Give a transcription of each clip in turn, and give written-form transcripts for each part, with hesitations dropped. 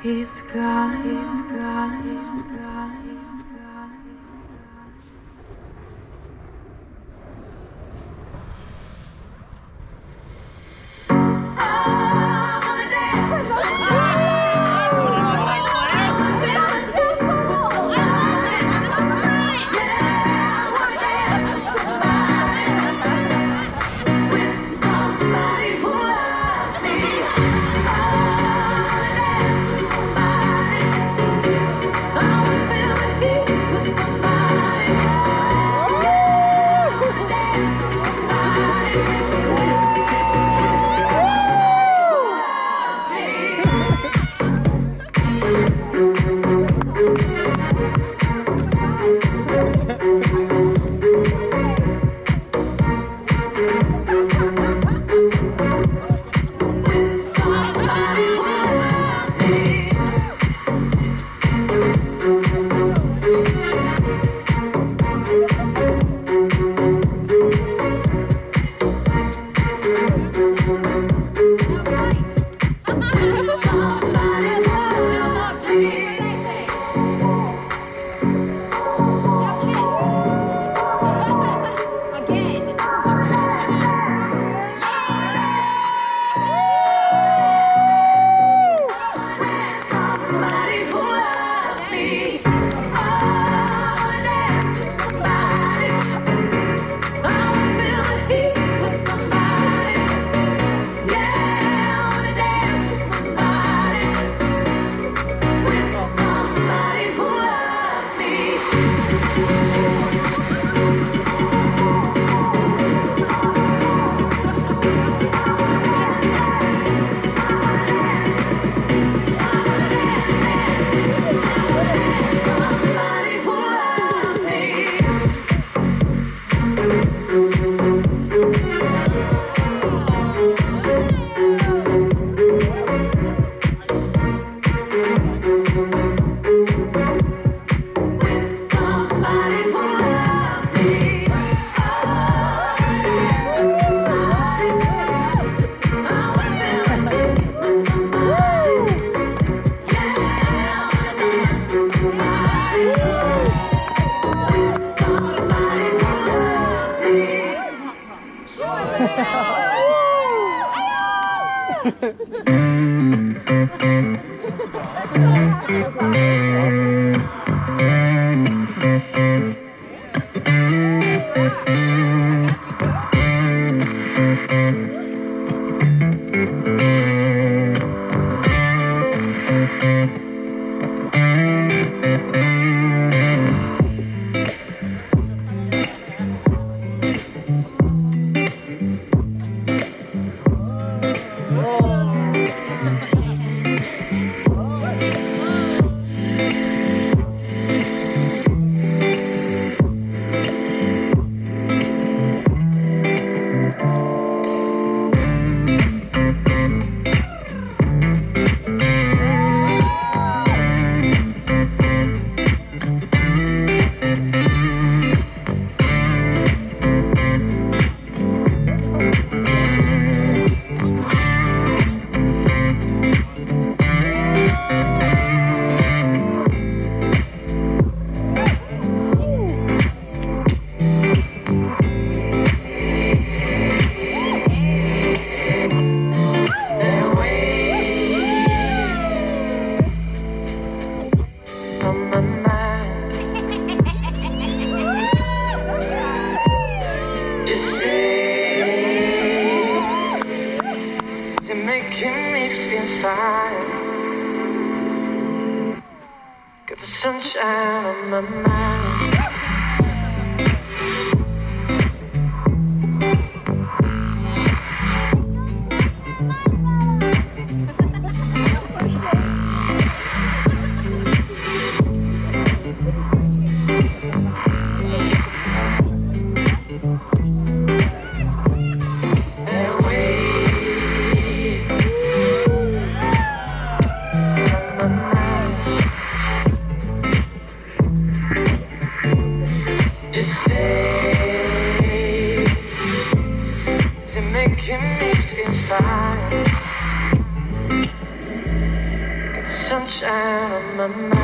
He's gone, he's gone, he's gone, he's gone. Got the sunshine on my mind. sunshine on my mind.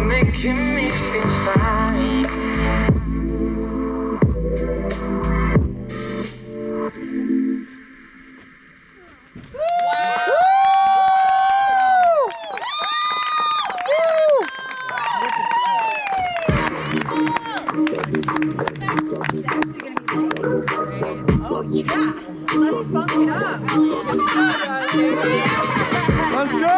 Making me feel fine. Oh yeah, let's funk it up. Let's go!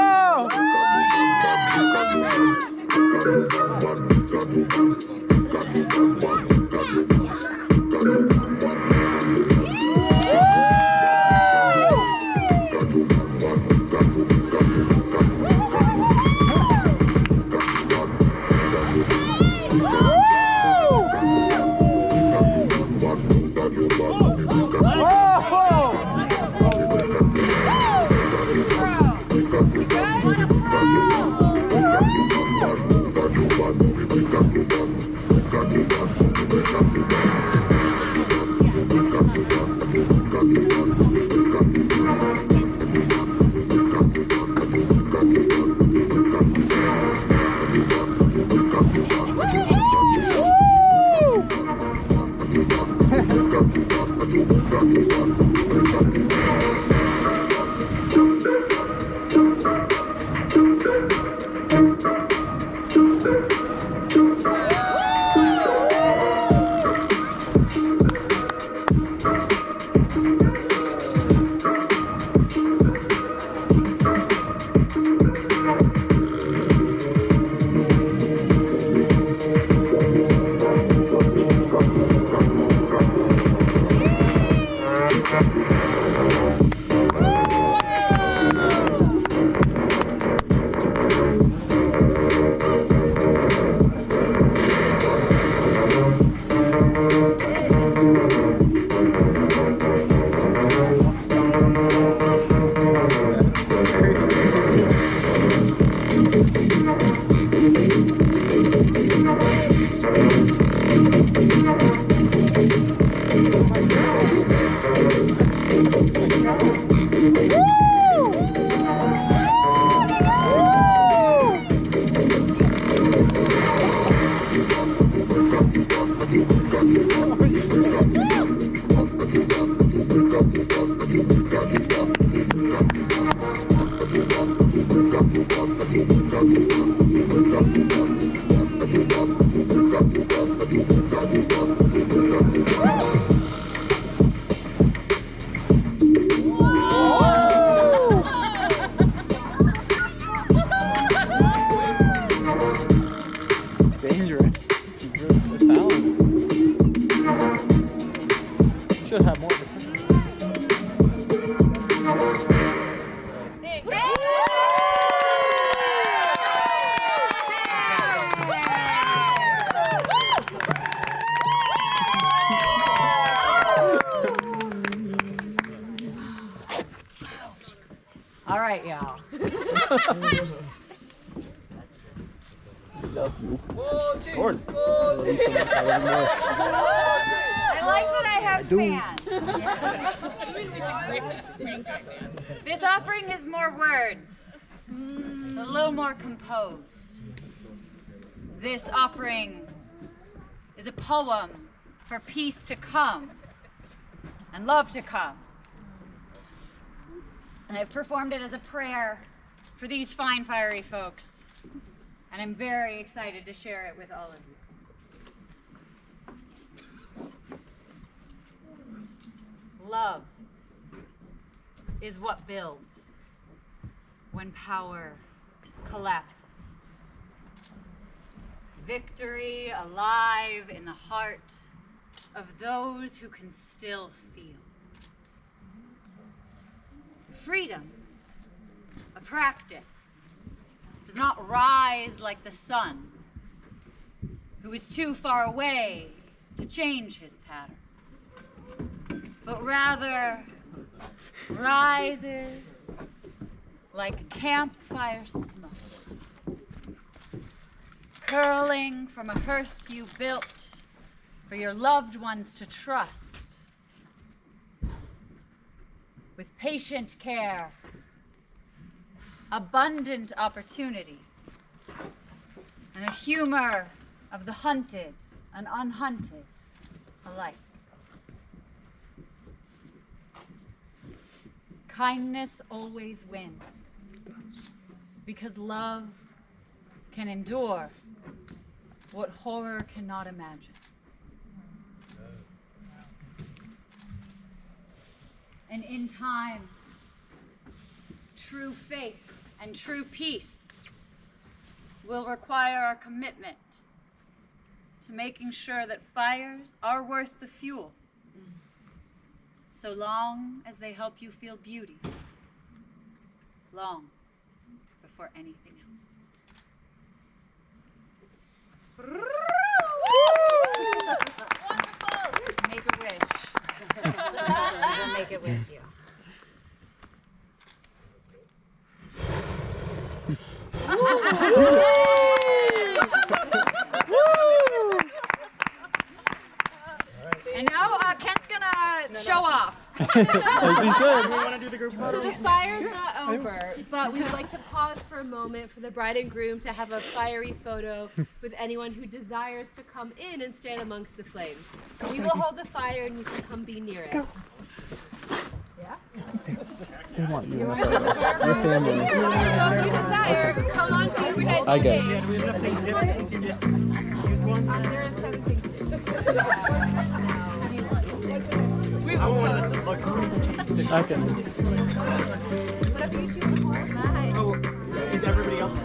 Dangerous. This is really this talent. Should have more. All right, y'all. Lord. I like that I have fans. This offering is more words, a little more composed. This offering is a poem for peace to come and love to come. And I've performed it as a prayer for these fine, fiery folks. And I'm very excited to share it with all of you. love is what builds when power collapses. Victory alive in the heart of those who can still feel. Freedom, a practice, does not rise like the sun, who is too far away to change his patterns, but rather rises like campfire smoke, curling from a hearth you built for your loved ones to trust. With patient care, abundant opportunity, and the humor of the hunted and unhunted alike. Kindness always wins, because love can endure what horror cannot imagine. And in time, true faith and true peace will require our commitment to making sure that fires are worth the fuel, so long as they help you feel beauty, long before anything else. Wonderful! Make a wish. We'll make it with you. And now Kent's gonna show off. As he said. We want to do the group photo. So the fire's not over, but we would like to pause for a moment for the bride and groom to have a fiery photo with anyone who desires to come in and stand amongst the flames. We will hold the fire and you can come be near it. They want you in the photo. Your family. So if you desire, come on to said I get it. stage. Do we have enough things to dip it since you just used one? There are 7 things to do. I want to look. I can. Oh, is everybody else?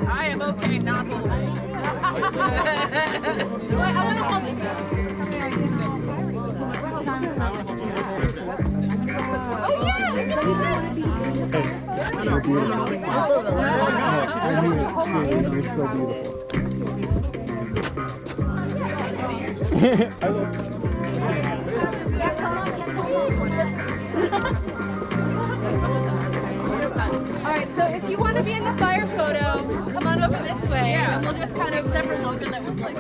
I am okay not holding. I want to hold this. Oh yeah! You're beautiful. I knew it. You're so beautiful. I love you. Alright, so if you want to be in the fire photo, come on over this way. Yeah. And we'll just kind of Except for Logan that was like,